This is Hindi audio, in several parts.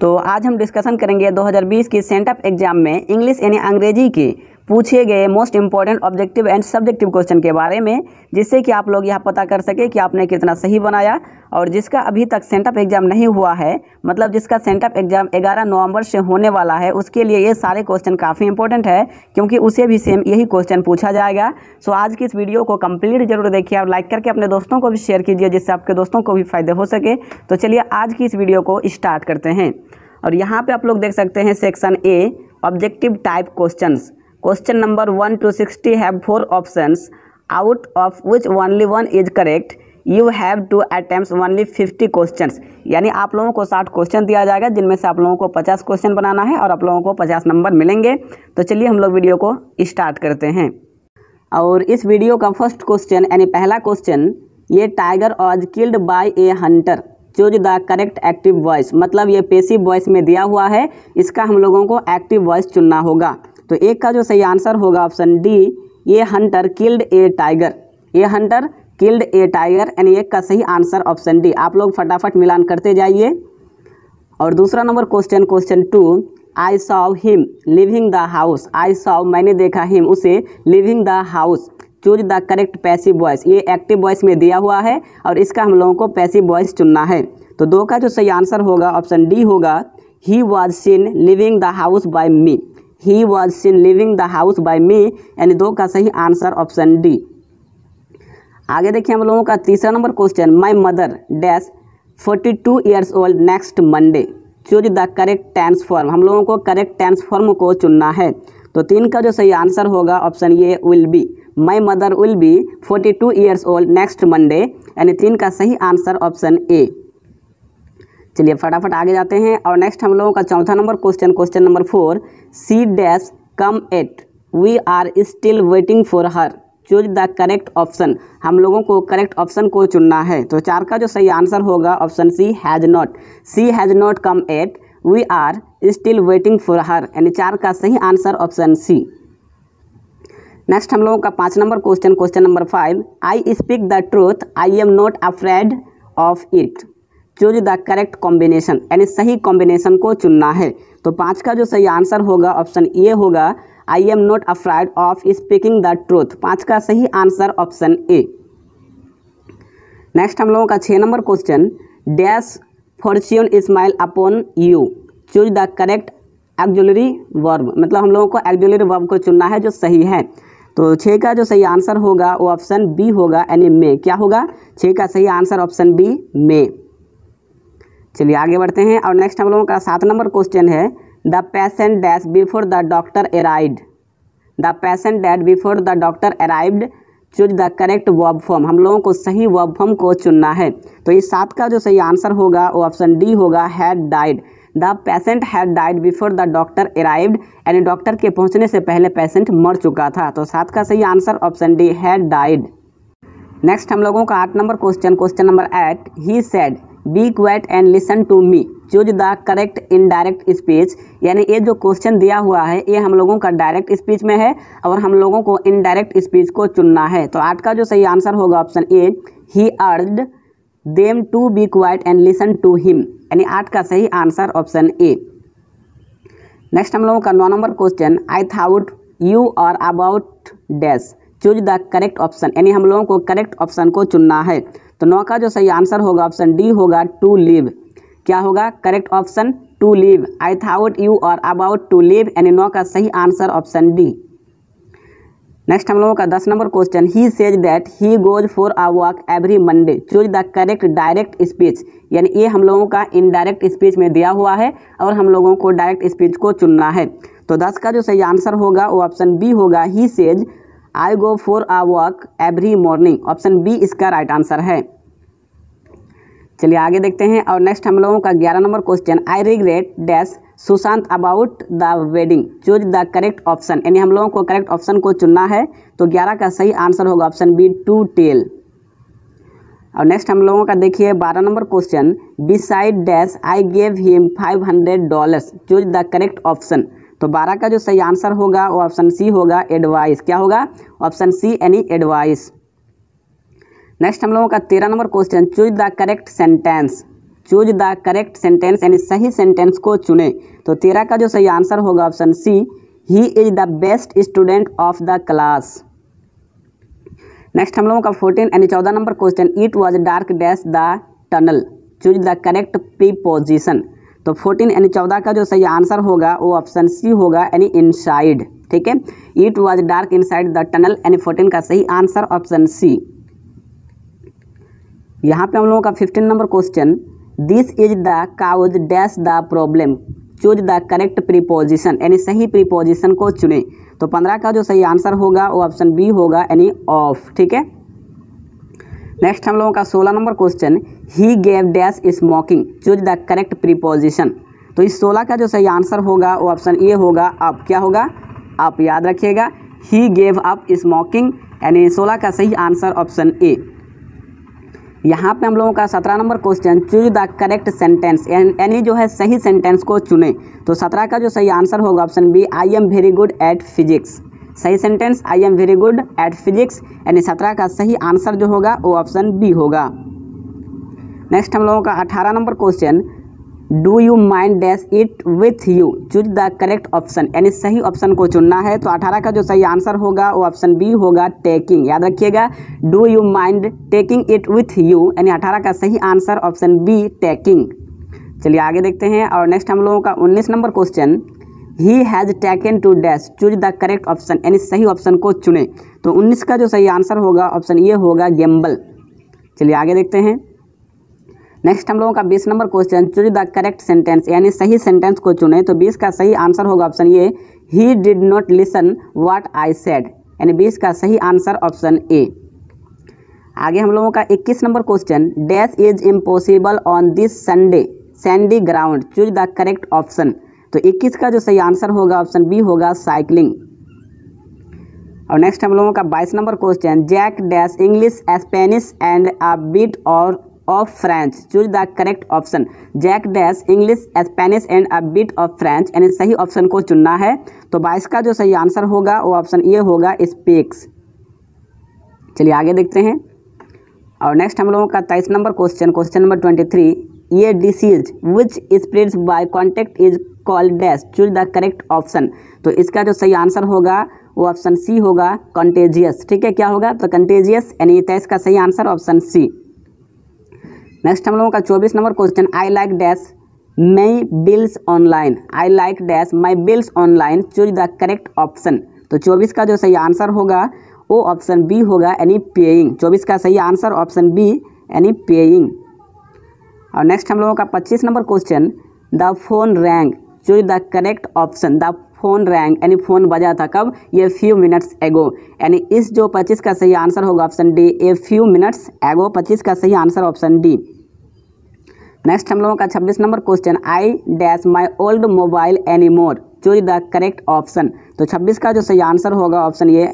तो आज हम डिस्कशन करेंगे 2020 की सेंटअप एग्जाम में इंग्लिश यानी अंग्रेजी के पूछे गए most important objective and subjective question के बारे में, जिससे कि आप लोग यह पता कर सके कि आपने कितना सही बनाया। और जिसका अभी तक सेंटअप एग्जाम नहीं हुआ है, मतलब जिसका सेंटअप एग्जाम 11 नवंबर से होने वाला है, उसके लिए ये सारे क्वेश्चन काफ़ी इंपॉर्टेंट है, क्योंकि उसे भी सेम यही क्वेश्चन पूछा जाएगा। सो आज की इस वीडियो को कंप्लीट जरूर देखिए और लाइक करके अपने दोस्तों को भी शेयर कीजिए, जिससे आपके दोस्तों को भी फायदे हो सके। तो चलिए आज की इस वीडियो को स्टार्ट करते हैं। और यहाँ पे आप लोग देख सकते हैं section A objective type questions. Question number 1 to 60 have 4 options, out of which only 1 is correct. You have to attempt only 50 questions. यानी आप लोगों को 60 क्वेश्चन दिया जाएगा, जिनमें से आप लोगों को 50 क्वेश्चन बनाना है और आप लोगों को 50 नंबर मिलेंगे। तो चलिए हम लोग वीडियो को स्टार्ट करते हैं। और इस वीडियो का फर्स्ट क्वेश्चन यानी पहला क्वेश्चन, ये tiger was killed by A Hunter, choose the correct active voice. मतलब ये पैसिव वॉइस में दिया हुआ है, इसका हम लोगों को एक्टिव वॉइस चुनना होगा। तो एक का जो सही आंसर होगा ऑप्शन डी, ये हंटर किल्ड ए टाइगर। ये हंटर किल्ड ए टाइगर यानी एक का सही आंसर ऑप्शन डी। आप लोग फटाफट मिलान करते जाइए। और दूसरा number question, question 2, I saw him living the house. I saw मैंने देखा, हिम उसे, living the house, choose the correct passive voice. ये एक्टिव वॉइस में दिया हुआ है और इसका हम लोगों को पैसिव वॉइस चुनना है। तो दो का जो सही आंसर होगा ऑप्शन डी होगा, he was seen leaving the house by me. He was seen leaving the house by me, यानी दो का सही आंसर ऑप्शन डी। आगे देखिए हम लोगों का तीसरा number question, my mother dash 42 years old next Monday, choose the correct tense form. हम लोगों को करेक्ट टेंस फॉर्म को चुनना है। तो तीन का जो सही आंसर होगा ऑप्शन ये will be, my mother will be 42 years old next Monday, यानी तीन का सही आंसर ऑप्शन ए। चलिए फटाफट आगे जाते हैं। और नेक्स्ट हम लोगों का चौथा number question, question number 4, she dash come yet, we are still waiting for her, choose the correct option. हम लोगों को करेक्ट ऑप्शन को चुनना है। तो चार का जो सही आंसर होगा option C, has not. She has not come yet, we are still waiting for her, यानी चार का सही आंसर ऑप्शन सी। नेक्स्ट हम लोगों का 5 number question, question number 5, I speak the truth, I am not afraid of it, choose the correct combination, यानी सही कॉम्बिनेशन को चुनना है। तो 5 का जो सही आंसर होगा ऑप्शन ए होगा, I am not afraid of speaking the truth. 5 का सही आंसर ऑप्शन ए। नेक्स्ट हम लोगों का 6 number question, dash Fortune smile upon you, choose the correct auxiliary verb. मतलब हम लोगों को ऑक्सिलरी वर्ब को चुनना है जो सही है। तो 6 का जो सही आंसर होगा वो ऑप्शन बी होगा, यानी मे। क्या होगा? 6 का सही आंसर ऑप्शन बी, मे। चलिए आगे बढ़ते हैं। और नेक्स्ट हम लोगों का 7 नंबर क्वेश्चन है, the patient dash before the doctor arrived, the patient dash before the doctor arrived, choose the correct verb form. हम लोगों को सही वर्ब फॉर्म को चुनना है। तो इस 7 का जो सही आंसर होगा वो ऑप्शन डी होगा, had died. The patient had died before the doctor arrived, यानी डॉक्टर के पहुंचने से पहले पेशेंट मर चुका था। तो 7 का सही answer option D, had died. Next हम लोगों का 8 number question, question number 8, he said be quiet and listen to me, choose the correct indirect speech. यानी ये जो क्वेश्चन दिया हुआ है ये हम लोगों का डायरेक्ट स्पीच में है और हम लोगों को इनडायरेक्ट स्पीच को चुनना है। तो 8 का जो सही आंसर होगा option A, he urged them to be quiet and listen to him, यानी 8 का सही आंसर ऑप्शन ए। नेक्स्ट हम लोगों का 9 number question, I thought you are about dash, choose the correct option. यानी हम लोगों को करेक्ट ऑप्शन को चुनना है। तो 9 का जो सही आंसर होगा ऑप्शन डी होगा, टू लिव। क्या होगा? Correct option to leave. I thought you are about to leave, यानी 9 का सही आंसर ऑप्शन डी। नेक्स्ट हम लोगों का 10 number question, he says that he goes for a walk every Monday, choose the correct direct speech. यानी ये हम लोगों का इनडायरेक्ट स्पीच में दिया हुआ है और हम लोगों को डायरेक्ट स्पीच को चुनना है। तो 10 का जो सही आंसर होगा वो ऑप्शन बी होगा, he says I go for a walk every morning. Option B इसका राइट आंसर है। चलिए आगे देखते हैं। और नेक्स्ट हम लोगों का 11 number question, I regret dash Sushant about the wedding, choose the correct option. यानी हम लोगों को करेक्ट ऑप्शन को चुनना है। तो 11 का सही आंसर होगा ऑप्शन बी, टू टेल। और नेक्स्ट हम लोगों का देखिए 12 number question, beside dash I gave him $500, choose the correct option. तो 12 का जो सही आंसर होगा वो ऑप्शन सी होगा, एडवाइस। क्या होगा? ऑप्शन सी, यानी एडवाइस। नेक्स्ट हम लोगों का 13 number question, choose the correct sentence, choose the correct sentence, यानी सही सेंटेंस को चुने। तो 13 का जो सही आंसर होगा option C, he is the best student of the class. Next हम लोगों का 14 यानी 14 number question, it was dark dash the tunnel, choose the correct preposition. तो 14 यानी 14 का जो सही आंसर होगा वो ऑप्शन सी होगा, यानी इनसाइड। ठीक है, it was dark inside the tunnel, यानी 14 का सही आंसर ऑप्शन सी। यहाँ पे हम लोगों का 15 number question, this is the cause dash the problem, choose the correct preposition, यानी सही प्रीपोजिशन को चुने। तो 15 का जो सही आंसर होगा वो ऑप्शन बी होगा, यानी ऑफ। ठीक है, नेक्स्ट हम लोगों का 16 number question, he gave dash smoking, choose the correct preposition. तो इस 16 का जो सही आंसर होगा वो ऑप्शन ए होगा, अप। क्या होगा? आप याद रखिएगा, ही गेव अप स्मोकिंग, यानी 16 का सही आंसर ऑप्शन ए। यहाँ पे हम लोगों का 17 number question, choose the correct sentence, यानी जो है सही सेंटेंस को चुने। तो 17 का जो सही आंसर होगा option B, I am very good at physics. सही sentence, I am very good at physics, यानी 17 का सही आंसर जो होगा वो ऑप्शन बी होगा। नेक्स्ट हम लोगों का 18 number question, do you mind dash it with you, choose the correct option, यानी सही ऑप्शन को चुनना है। तो 18 का जो सही आंसर होगा वो ऑप्शन बी होगा, टेकिंग। याद रखिएगा, do you mind taking it with you, यानी 18 का सही आंसर ऑप्शन बी, टेकिंग। चलिए आगे देखते हैं। और नेक्स्ट हम लोगों का 19 number question, he has taken to dash, choose the correct option, यानी सही ऑप्शन को चुने। तो 19 का जो सही आंसर होगा ऑप्शन ये होगा, गैम्बल। चलिए आगे देखते हैं। नेक्स्ट हम लोगों का 20 number question, choose the correct sentence, यानी सही सेंटेंस को चुने। तो 20 का सही आंसर होगा ऑप्शन ये, he did not listen what I said, यानी 20 का सही आंसर ऑप्शन ए। आगे हम लोगों का 21 number question, dash is impossible on this Sunday sandy ground, choose the correct option. तो 21 का जो सही आंसर होगा ऑप्शन बी होगा, साइकिलिंग। और नेक्स्ट हम लोगों का 22 number question, Jack dash English Spanish and a bit और of French, choose the correct option. Jack dash English Spanish and a bit of French, यानी सही ऑप्शन को चुनना है। तो 22 का जो सही आंसर होगा वो ऑप्शन ए होगा, स्पीक्स। चलिए आगे देखते हैं। और नेक्स्ट हम लोगों का 23 नंबर क्वेश्चन, क्वेश्चन नंबर 23, ये disease which spreads by contact is called dash, choose the correct option. तो इसका जो सही आंसर होगा वो ऑप्शन सी होगा, कंटेजियस। ठीक है, क्या होगा? तो कंटेजियस, यानी 23 का सही आंसर ऑप्शन सी। नेक्स्ट हम लोगों का 24 number question, I like dash my bills online, I like dash my bills online, choose the correct option. तो 24 का जो सही आंसर होगा वो ऑप्शन बी होगा, यानी पेइंग। 24 का सही आंसर ऑप्शन बी, यानी पेइंग। और नेक्स्ट हम लोगों का 25 number question, the phone wrong, choose the correct option. The phone wrong, यानी फ़ोन बजा था कब? ये फ्यू मिनट्स एगो, यानी इस जो 25 का सही आंसर होगा option D, a few minutes एगो, 25 का सही आंसर ऑप्शन डी। नेक्स्ट हम लोगों का 26 number question, I dash my old mobile any more, choose the correct option. तो 26 का जो सही आंसर होगा ऑप्शन ये,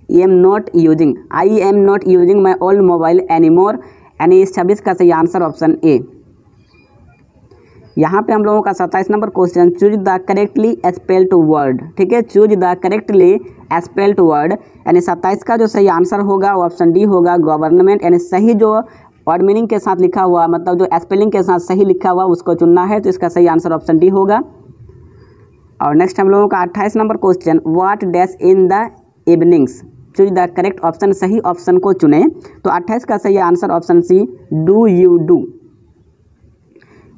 am not using, I am not using my old mobile any more, यानी इस 26 का सही आंसर ऑप्शन ए। यहाँ पे हम लोगों का 27 number question, choose the correctly spelled word. ठीक है, choose the correctly spelled word, यानी 27 का जो सही आंसर होगा वो ऑप्शन डी होगा, गवर्नमेंट, यानी सही जो वर्ड मीनिंग के साथ लिखा हुआ, मतलब जो स्पेलिंग के साथ सही लिखा हुआ उसको चुनना है। तो इसका सही आंसर ऑप्शन डी होगा। और नेक्स्ट हम लोगों का 28 number question, what dash in the evenings, choose the correct option, सही ऑप्शन को चुने। तो 28 का सही answer option C, do you do.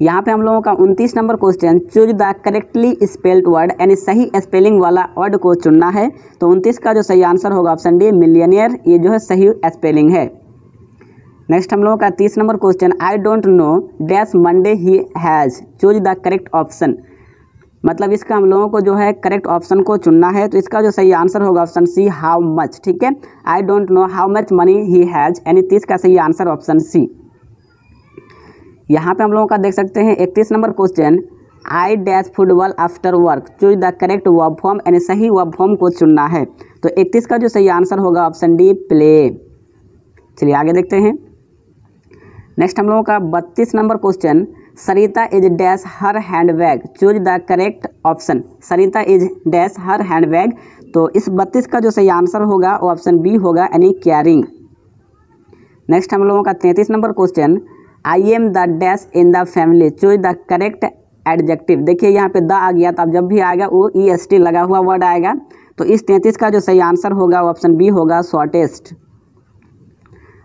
यहाँ पे हम लोगों का 29 number question, choose the correctly spelled word, यानी सही स्पेलिंग वाला वर्ड को चुनना है। तो 29 का जो सही आंसर होगा ऑप्शन डी, मिलियनियर, ये जो है सही स्पेलिंग है। नेक्स्ट हम लोगों का 30 number question, I don't know dash Monday he has, choose the correct option. मतलब इसका हम लोगों को जो है करेक्ट ऑप्शन को चुनना है। तो इसका जो सही आंसर होगा ऑप्शन सी, हाउ मच। ठीक है, I don't know how much money he has, यानी 30 का सही आंसर ऑप्शन सी। यहाँ पे हम लोगों का देख सकते हैं 31 number question, I dash football after work, choose the correct verb form, यानी सही वर्ब फॉर्म को चुनना है। तो 31 का जो सही आंसर होगा ऑप्शन डी, प्ले। चलिए आगे देखते हैं। नेक्स्ट हम लोगों का 32 number question, Sarita is dash her hand bag, choose the correct option. Sarita is dash her hand bag, तो इस 32 का जो सही आंसर होगा वो ऑप्शन बी होगा, यानी कैरिंग। नेक्स्ट हम लोगों का 33 number question, I am the dash in the family, choose the correct adjective. देखिए यहाँ पे द आ गया, तो अब जब भी आएगा वो EST लगा हुआ वर्ड आएगा। तो इस 33 का जो सही आंसर होगा वो ऑप्शन बी होगा, शॉर्टेस्ट।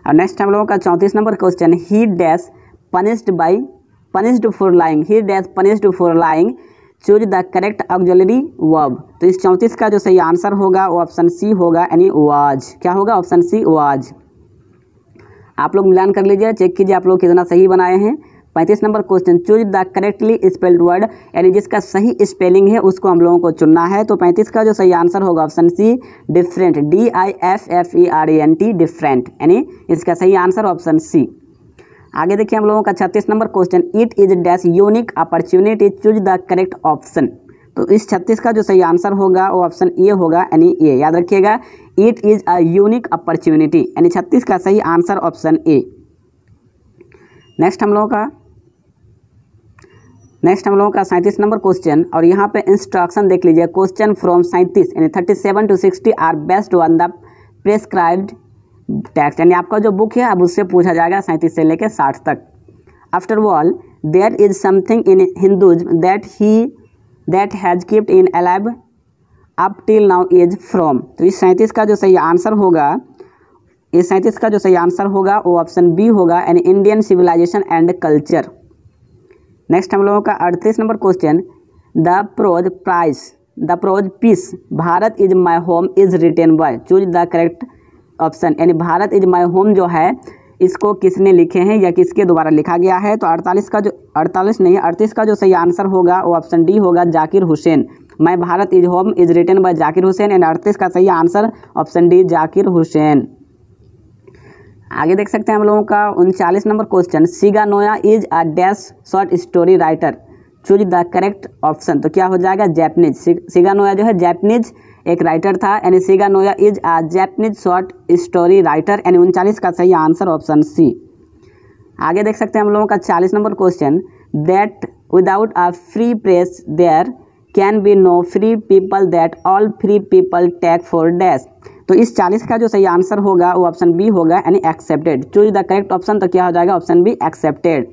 और नेक्स्ट हम लोगों का 34 number question, he dash punished for lying, he dash punished for lying, choose the correct auxiliary verb. तो इस 34 का जो सही आंसर होगा वो ऑप्शन सी होगा, यानी वाज। क्या होगा? Option C, was. आप लोग मिलान कर लीजिए, चेक कीजिए आप लोग कितना सही बनाए हैं। 35 number question, choose the correctly spelled word, यानी जिसका सही स्पेलिंग है उसको हम लोगों को चुनना है। तो 35 का जो सही आंसर होगा option C, different, DIFFERENT, different, यानी इसका सही आंसर ऑप्शन सी। आगे देखिए हम लोगों का 36 number question, it is dash unique opportunity, choose the correct option. तो इस 36 का जो सही आंसर होगा वो ऑप्शन ए होगा, यानी ए। याद रखिएगा, it is a unique opportunity, यानी 36 का सही आंसर ऑप्शन ए। नेक्स्ट हम लोगों का 37 नंबर क्वेश्चन, और यहाँ पे इंस्ट्रक्शन देख लीजिए। क्वेश्चन फ्रॉम 37 यानी 37 to 60 are based on the prescribed text, यानी आपका जो बुक है अब उससे पूछा जाएगा 37 से लेकर 60 तक। After all there is something in Hinduism that has kept in alive up till now is from. तो इस 37 का जो सही आंसर होगा, इस 37 का जो सही आंसर होगा वो ऑप्शन बी होगा, यानी Indian civilisation and culture. Next हम लोगों का 38 number question, the prose piece Bharat is my home is written by, choose the correct option, यानी भारत इज माई होम जो है इसको किसने लिखे हैं या किसके द्वारा लिखा गया है। तो 38 का जो सही आंसर होगा वो ऑप्शन डी होगा, Zakir Hussain. My Bharat is home is written by Zakir Hussain, and 38 का सही answer option D, Zakir Hussain. आगे देख सकते हैं हम लोगों का 39 number question, Shiga Naoya is a dash short story writer, choose the correct option. तो क्या हो जाएगा? जैपनीज। सिगा नोया जो है जैपनीज एक राइटर था, यानी Shiga Naoya is a Japanese short story writer, यानी 39 का सही आंसर ऑप्शन सी। आगे देख सकते हैं हम लोगों का 40 number question, that without a free press there can be no free people, that all free people take for dash. तो इस 40 का जो सही आंसर होगा वो ऑप्शन बी होगा, यानी accepted. Choose the correct option, तो क्या हो जाएगा? Option B, accepted.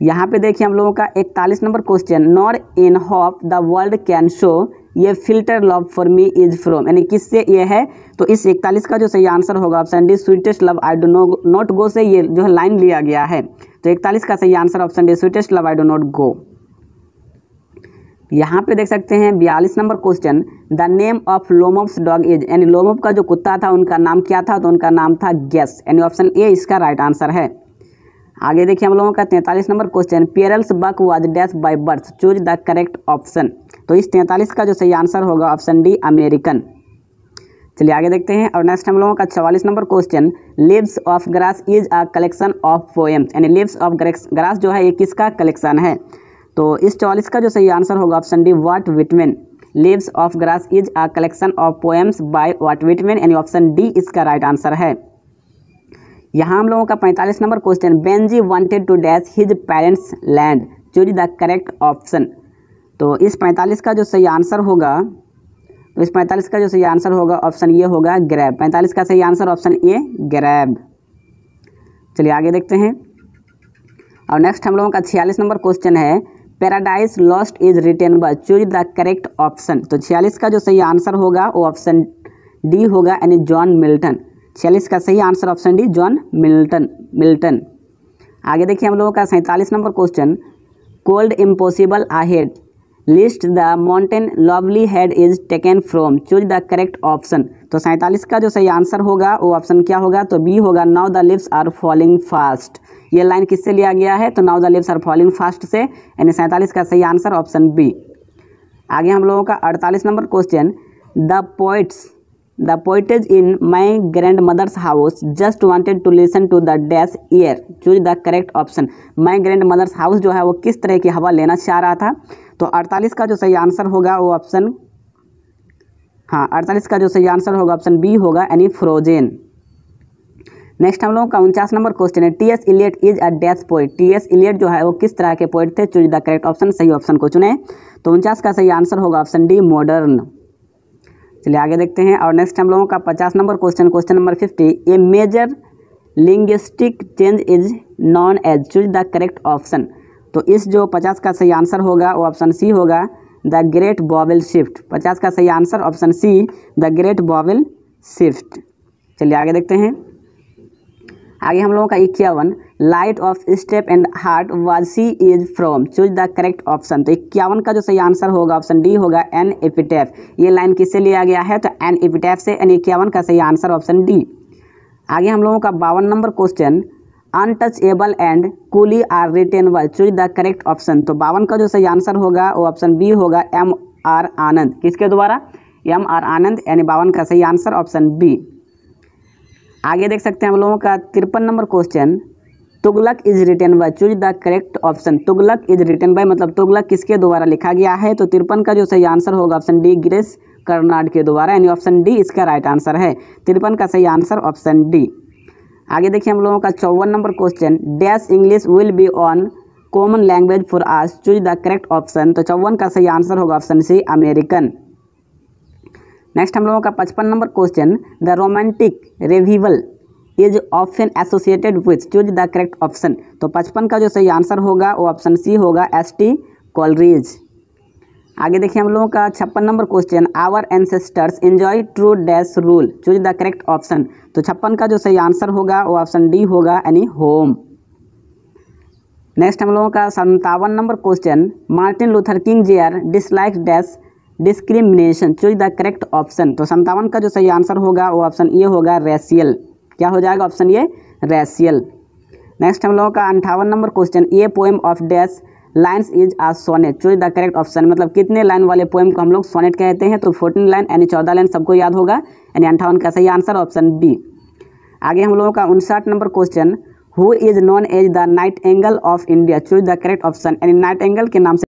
यहाँ पे देखिए हम लोगों का 41 number question, nor in hope the world can show ये filter love for me is from, यानी किससे ये है? तो इस 41 का जो सही आंसर होगा option D, sweetest love I do not गो से ये जो है लाइन लिया गया है। तो 41 का सही answer option D, sweetest love I do not go. यहाँ पे देख सकते हैं 42 number question, the name of Lomov's dog is, यानी लोमोव का जो कुत्ता था उनका नाम क्या था? तो उनका नाम था गेस, यानी ऑप्शन ए इसका राइट आंसर है। आगे देखिए हम लोगों का 43 number question, Pearl S Buck was dash by birth, choose the correct option. तो इस 43 का जो सही आंसर होगा ऑप्शन डी, अमेरिकन। चलिए आगे देखते हैं। और नेक्स्ट हम लोगों का 44 number question, leaves of grass is a collection of poems, यानी लीव्स ऑफ ग्रास जो है ये किसका कलेक्शन है? तो इस 44 का जो सही आंसर होगा option D, Walt Whitman. Leaves of grass is a collection of poems by Walt Whitman, यानी ऑप्शन डी इसका राइट आंसर है। यहाँ हम लोगों का 45 number question, Benji wanted to dash his parents land, choose the correct option. तो इस 45 का जो सही आंसर होगा, ऑप्शन ये होगा, ग्रैब। 45 का सही आंसर ऑप्शन ए, ग्रैब। चलिए आगे देखते हैं। और नेक्स्ट हम लोगों का 46 नंबर क्वेश्चन है, paradise lost is written by, choose the correct option. तो 46 का जो सही आंसर होगा वो ऑप्शन डी होगा, यानी जॉन मिल्टन। 46 का सही answer option D, John Milton. आगे देखिए हम लोगों का 47 number question, cold impossible ahead, list the mountain lovely head is taken from, choose the correct option. तो 47 का जो सही आंसर होगा वो ऑप्शन क्या होगा? तो बी होगा, now the leaves are falling fast. ये लाइन किससे लिया गया है? तो now the leaves are falling fast से, यानी 47 का सही आंसर ऑप्शन बी। आगे हम लोगों का 48 नंबर क्वेश्चन, द पोइटेज in my grandmother's house just wanted to listen to the dash year, choose the correct option. My grandmother's house जो है वो किस तरह की हवा लेना चाह रहा था? तो 48 का जो सही आंसर होगा वो ऑप्शन, 48 का जो सही आंसर होगा ऑप्शन बी होगा, यानी फ्रोजेन। नेक्स्ट हम लोगों का 49 नंबर क्वेश्चन है, T S Eliot is a dash poet, T S Eliot जो है वो किस तरह के पोइट थे? चूज द करेक्ट ऑप्शन, सही ऑप्शन को चुने। तो 49 का सही आंसर होगा ऑप्शन डी, मॉडर्न। चलिए आगे देखते हैं। और नेक्स्ट हम लोगों का 50 number question number 50, a major linguistic change is known as, choose the correct option. तो इस जो 50 का सही आंसर होगा वो ऑप्शन सी होगा, द ग्रेट बॉबल शिफ्ट। 50 का सही answer option C, the great vowel shift. चलिए आगे देखते हैं। आगे हम लोगों का 51, light of step and heart was she is from, choose the correct option. तो 51 का जो सही आंसर होगा ऑप्शन डी होगा, एन एपिटैफ। ये लाइन किससे लिया गया है, तो एन एपिटैफ से। एन 51 का सही आंसर ऑप्शन डी। आगे हम लोगों का 52 number question, untouchable and coolie are written by, choose the correct option. तो 52 का जो सही आंसर होगा वो ऑप्शन बी होगा, एम आर आनंद। किसके द्वारा, एम आर आनंद, यानी 52 का सही आंसर ऑप्शन बी। आगे देख सकते हैं हम लोगों का 53 number question, Tughlaq is written by, choose the correct option. Tughlaq is written bye मतलब तुगलक किसके द्वारा लिखा गया है, तो 53 का जो सही आंसर होगा ऑप्शन डी, गिरीश कर्नाड के द्वारा, यानी ऑप्शन डी इसका राइट आंसर है। 53 का सही आंसर ऑप्शन डी। आगे देखिए हम लोगों का 54 number question, dash English will be on common language for us, choose the correct option. तो 54 का सही आंसर होगा ऑप्शन सी, अमेरिकन। नेक्स्ट हम लोगों का 55 number question, the romantic revival is often associated with, choose the correct option. तो 55 का जो सही आंसर होगा वो ऑप्शन सी होगा, एस टी कॉलरिज। आगे देखिए हम लोगों का 56 number question, our ancestors enjoy true dash rule, choose the correct option. तो 56 का जो सही आंसर होगा वो ऑप्शन डी होगा, यानी होम। नेक्स्ट हम लोगों का 57 number question, Martin Luther king junior dislike dash discrimination, choose the correct option. तो 57 का जो सही आंसर होगा वो ऑप्शन ए होगा, रेशियल। क्या हो जाएगा ऑप्शन ए, रेशियल। नेक्स्ट हम लोगों का 58 number question, a poem of dash lines is a sonnet, choose the correct option. मतलब कितने लाइन वाले पोएम को हम लोग सोनेट कहते हैं, तो 14 लाइन, यानी 14 लाइन सबको याद होगा, यानी 58 का सही आंसर ऑप्शन बी। आगे हम लोगों का 59 number question, who is known as the nightingale of India, choose the correct option. यानी नाइट एंगल के नाम से